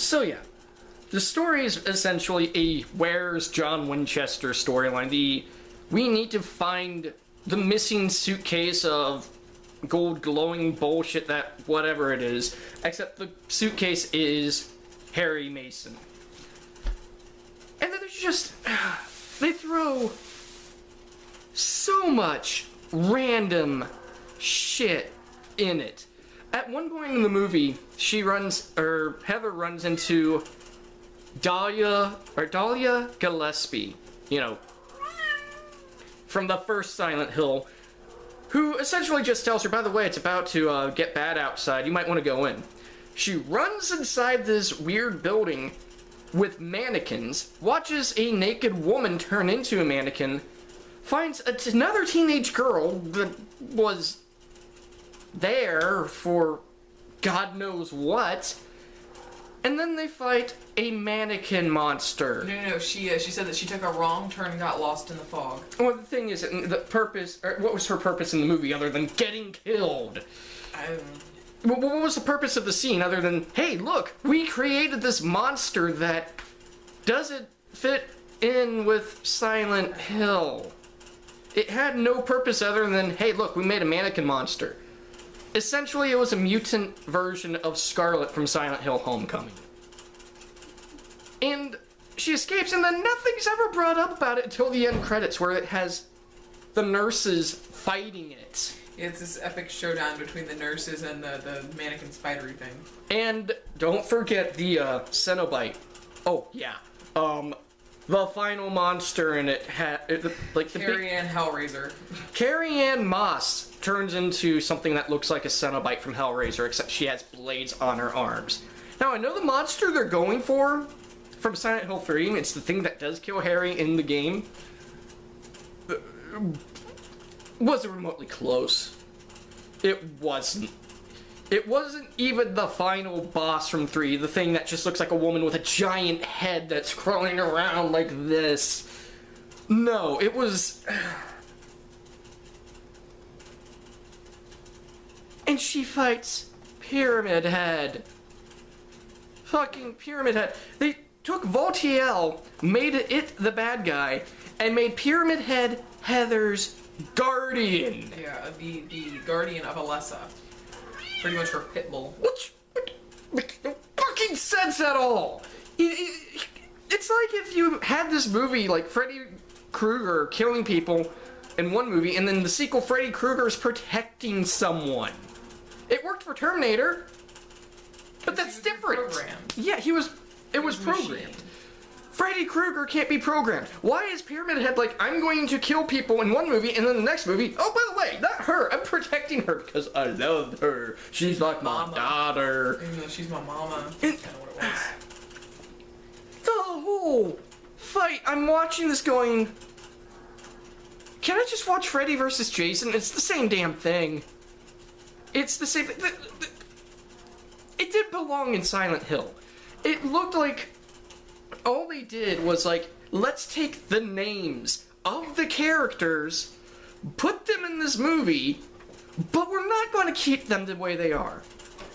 So yeah, the story is essentially a Where's John Winchester storyline. We need to find the missing suitcase of gold glowing bullshit that whatever it is, except the suitcase is Harry Mason. And then there's just, they throw so much random shit in it. At one point in the movie, Heather runs into Dahlia Gillespie, from the first Silent Hill, who essentially just tells her, by the way, it's about to get bad outside, you might want to go in. She runs inside this weird building with mannequins, watches a naked woman turn into a mannequin, finds another teenage girl that was there for God knows what, and then they fight a mannequin monster. No, she said that she took a wrong turn and got lost in the fog. Well, the thing is, what was her purpose in the movie other than getting killed? What was the purpose of the scene other than, hey, look, we created this monster that doesn't fit in with Silent Hill. It had no purpose other than, hey, look, we made a mannequin monster. Essentially, it was a mutant version of Scarlet from Silent Hill Homecoming. And she escapes, and then nothing's ever brought up about it until the end credits, where it has the nurses fighting it. It's this epic showdown between the nurses and the mannequin spidery thing. And don't forget the Cenobite. Oh, yeah. The final monster in it Carrie Ann Hellraiser. Carrie Ann Moss turns into something that looks like a Cenobite from Hellraiser, except she has blades on her arms. Now, I know the monster they're going for from Silent Hill 3, it's the thing that does kill Harry in the game, wasn't remotely close. It wasn't. It wasn't even the final boss from 3, the thing that just looks like a woman with a giant head that's crawling around like this. No, it was... And she fights Pyramid Head. Fucking Pyramid Head. They took Voltiel, made it the bad guy, and made Pyramid Head Heather's guardian. Yeah, the guardian of Alessa. Pretty much her pit bull. Which makes no fucking sense at all. It's like if you had this movie like Freddy Krueger killing people in one movie, and then the sequel Freddy Krueger is protecting someone. It worked for Terminator, but that's different. Programmed. Yeah, it was programmed. Machined. Freddy Krueger can't be programmed. Why is Pyramid Head like, I'm going to kill people in one movie, and then the next movie, oh, by the way, not her, I'm protecting her because I love her. She's like my daughter. Even though she's my mama. That's kind of what it was. The whole fight, I'm watching this going, can I just watch Freddy versus Jason? It's the same damn thing. It's the same thing. It did belong in Silent Hill. It looked like all they did was like, let's take the names of the characters, put them in this movie, but we're not going to keep them the way they are.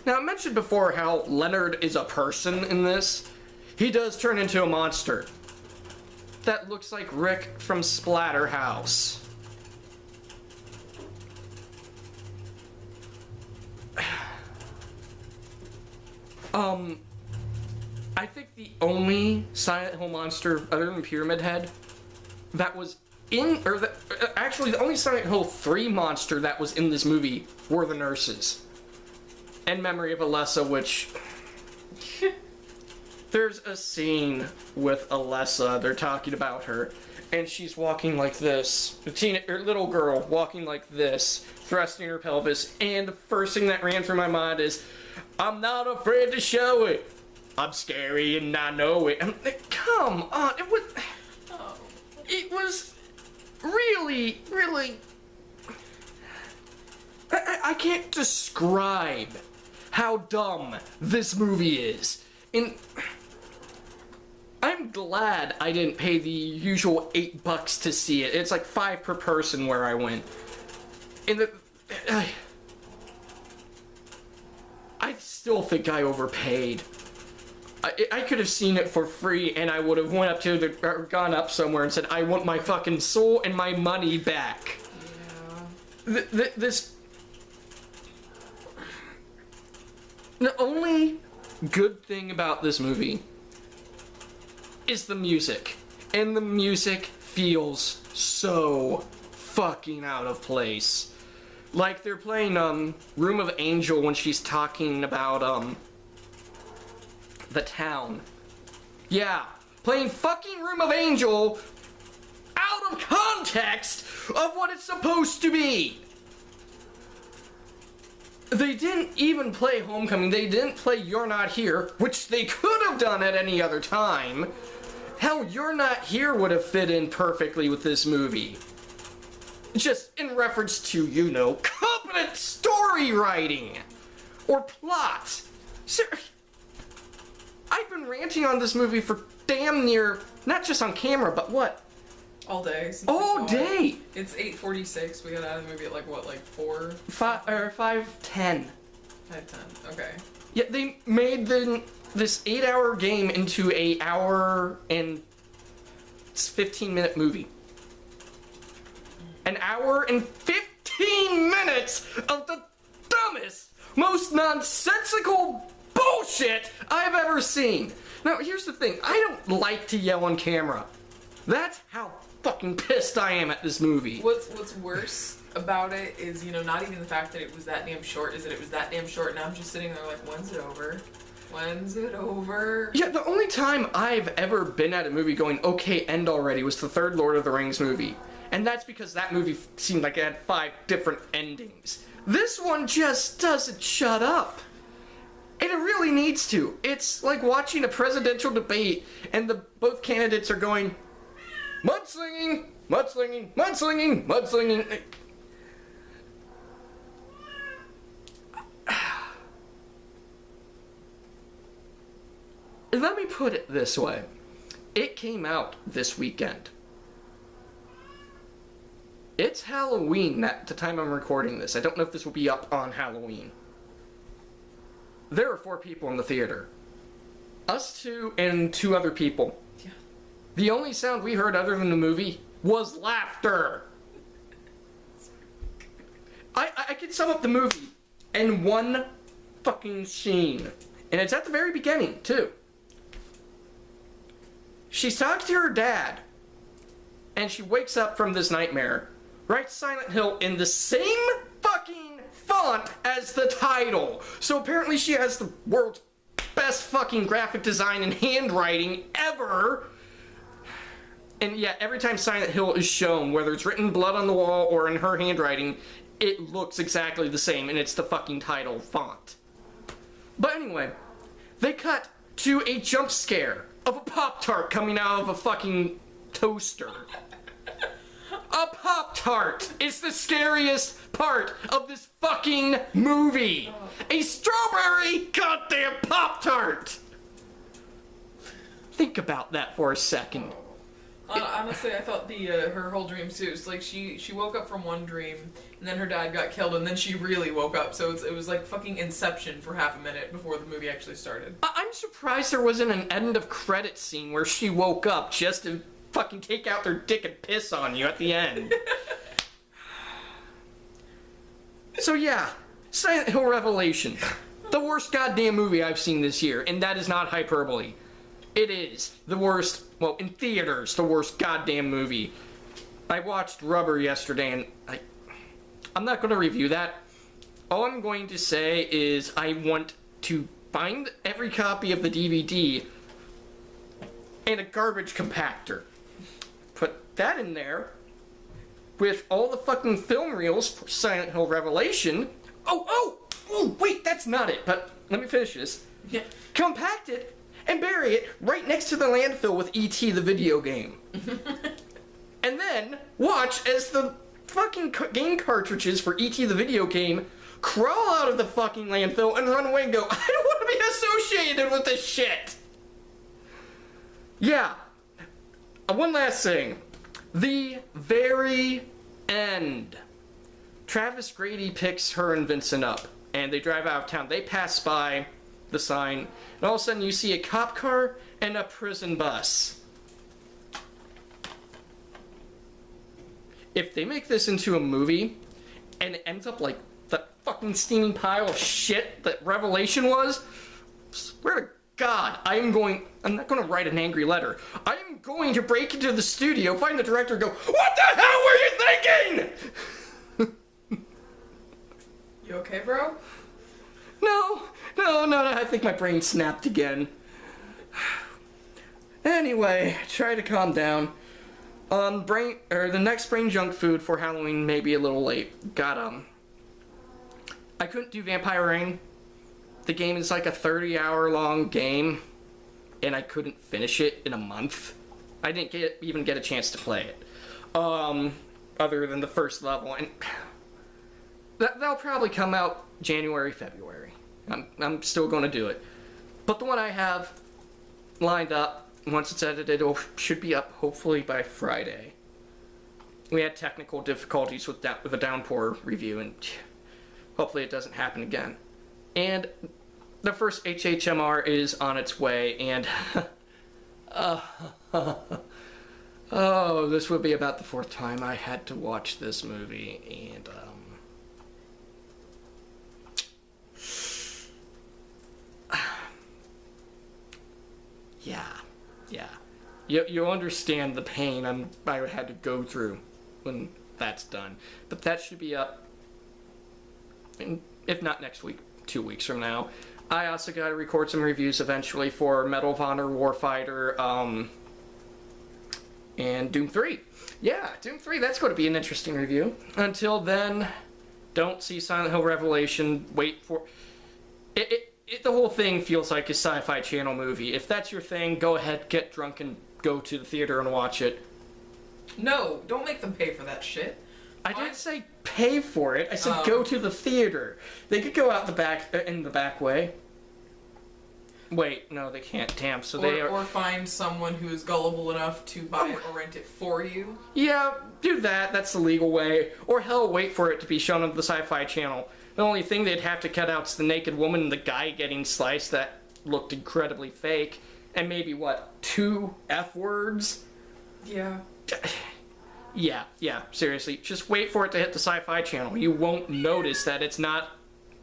Now, I mentioned before how Leonard is a person in this. He does turn into a monster that looks like Rick from Splatterhouse. I think the only Silent Hill monster other than Pyramid Head that was actually the only Silent Hill 3 monster that was in this movie were the nurses. And Memory of Alessa, which there's a scene with Alessa, they're talking about her, and she's walking like this. Little girl walking like this, thrusting her pelvis, and the first thing that ran through my mind is, I'm not afraid to show it. I'm scary and I know it. Come on, it was really, really, I can't describe how dumb this movie is. And I'm glad I didn't pay the usual $8 to see it. It's like $5 per person where I went. And I still think I overpaid. I could have seen it for free, and I would have went up to the, or gone up somewhere and said, I want my fucking soul and my money back. Yeah. This... The only good thing about this movie is the music. And the music feels so fucking out of place. Like they're playing Room of Angel when she's talking about the town. Yeah, playing fucking Room of Angel out of context of what it's supposed to be. They didn't even play Homecoming. They didn't play You're Not Here, which they could have done at any other time. Hell, You're Not Here would have fit in perfectly with this movie. Just in reference to, you know, competent story writing or plot. I've been ranting on this movie for damn near, not just on camera, but what? All day. Since All we saw day! it. It's 8:46. We got out of the movie at like what, like 4? 5:10. 5:10. Okay. Yeah, they made this 8-hour game into a hour and 15-minute movie. An hour and 15 minutes of the dumbest, most nonsensical bullshit I've ever seen. Now, here's the thing. I don't like to yell on camera. That's how fucking pissed I am at this movie. What's worse about it is, you know, not even the fact that it was that damn short, is that it was that damn short, and I'm just sitting there like, when's it over? When's it over? Yeah, the only time I've ever been at a movie going, okay, end already, was the third Lord of the Rings movie. And that's because that movie seemed like it had 5 different endings. This one just doesn't shut up. And it really needs to. It's like watching a presidential debate and both candidates are going, mudslinging, mudslinging, mudslinging, mudslinging. Let me put it this way. It came out this weekend. It's Halloween at the time I'm recording this. I don't know if this will be up on Halloween. There are 4 people in the theater. Us 2 and 2 other people. Yeah. The only sound we heard other than the movie was laughter. I could sum up the movie in one fucking scene. And it's at the very beginning, too. She's talking to her dad. And she wakes up from this nightmare. Writes Silent Hill in the same fucking font as the title. So apparently she has the world's best fucking graphic design and handwriting ever. And yeah, every time Silent Hill is shown, whether it's written blood on the wall or in her handwriting, it looks exactly the same, and it's the fucking title font. But anyway, they cut to a jump scare of a Pop-Tart coming out of a fucking toaster. A Pop-Tart is the scariest part of this fucking movie. A strawberry goddamn Pop-Tart. Think about that for a second. Honestly, I thought her whole dream too. It's like she woke up from one dream, and then her dad got killed, and then she really woke up. So it was like fucking Inception for half a minute before the movie actually started. I'm surprised there wasn't an end of credit scene where she woke up just to fucking take out their dick and piss on you at the end. So yeah, Silent Hill Revelation. The worst goddamn movie I've seen this year, and that is not hyperbole. It is the worst, well, in theaters, the worst goddamn movie. I watched Rubber yesterday, and I'm not going to review that. All I'm going to say is I want to find every copy of the DVD and a garbage compactor. Put that in there with all the fucking film reels for Silent Hill Revelation. Oh, wait, that's not it, but let me finish this. Yeah. Compact it and bury it right next to the landfill with E.T. the video game. And then watch as the fucking game cartridges for E.T. the video game crawl out of the fucking landfill and run away and go, I don't want to be associated with this shit. Yeah. One last thing. The very end. Travis Grady picks her and Vincent up, and they drive out of town. They pass by the sign, and all of a sudden you see a cop car and a prison bus. If they make this into a movie, and it ends up like that fucking steaming pile of shit that Revelation was, swear to God, I'm not going to write an angry letter. I'm going to break into the studio, find the director, and go, what the hell were you thinking? You okay, bro? No, I think my brain snapped again. Anyway, try to calm down. The next brain junk food for Halloween may be a little late. I couldn't do Vampire Rain. The game is like a 30-hour long game, and I couldn't finish it in a month. I didn't even get a chance to play it. Other than the first level, and that'll probably come out January, February. I'm still going to do it. But the one I have lined up, once it's edited, it should be up hopefully by Friday. We had technical difficulties with the Downpour review, and hopefully it doesn't happen again. And the first HHMR is on its way, and oh, this would be about the fourth time I had to watch this movie, and yeah. You understand the pain I had to go through when that's done. But that should be up, if not next week, 2 weeks from now. I also got to record some reviews eventually for Medal of Honor Warfighter, and Doom 3. Yeah, Doom 3, that's going to be an interesting review. Until then, don't see Silent Hill Revelation. Wait for... The whole thing feels like a Sci-Fi Channel movie. If that's your thing, go ahead, get drunk, and go to the theater and watch it. No, don't make them pay for that shit. I didn't say pay for it. I said go to the theater. They could go out in the back way. Wait, no, they can't. Damn. So or find someone who is gullible enough to buy it or rent it for you. Yeah, do that. That's the legal way. Or hell, wait for it to be shown on the Sci-Fi Channel. The only thing they'd have to cut out is the naked woman and the guy getting sliced. That looked incredibly fake. And maybe, 2 F words? Yeah. Yeah, seriously. Just wait for it to hit the Sci-Fi Channel. You won't notice that it's not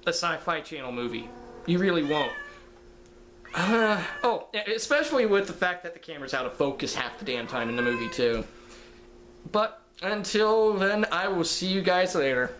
a Sci-Fi Channel movie. You really won't. Especially with the fact that the camera's out of focus half the damn time in the movie, too. But until then, I will see you guys later.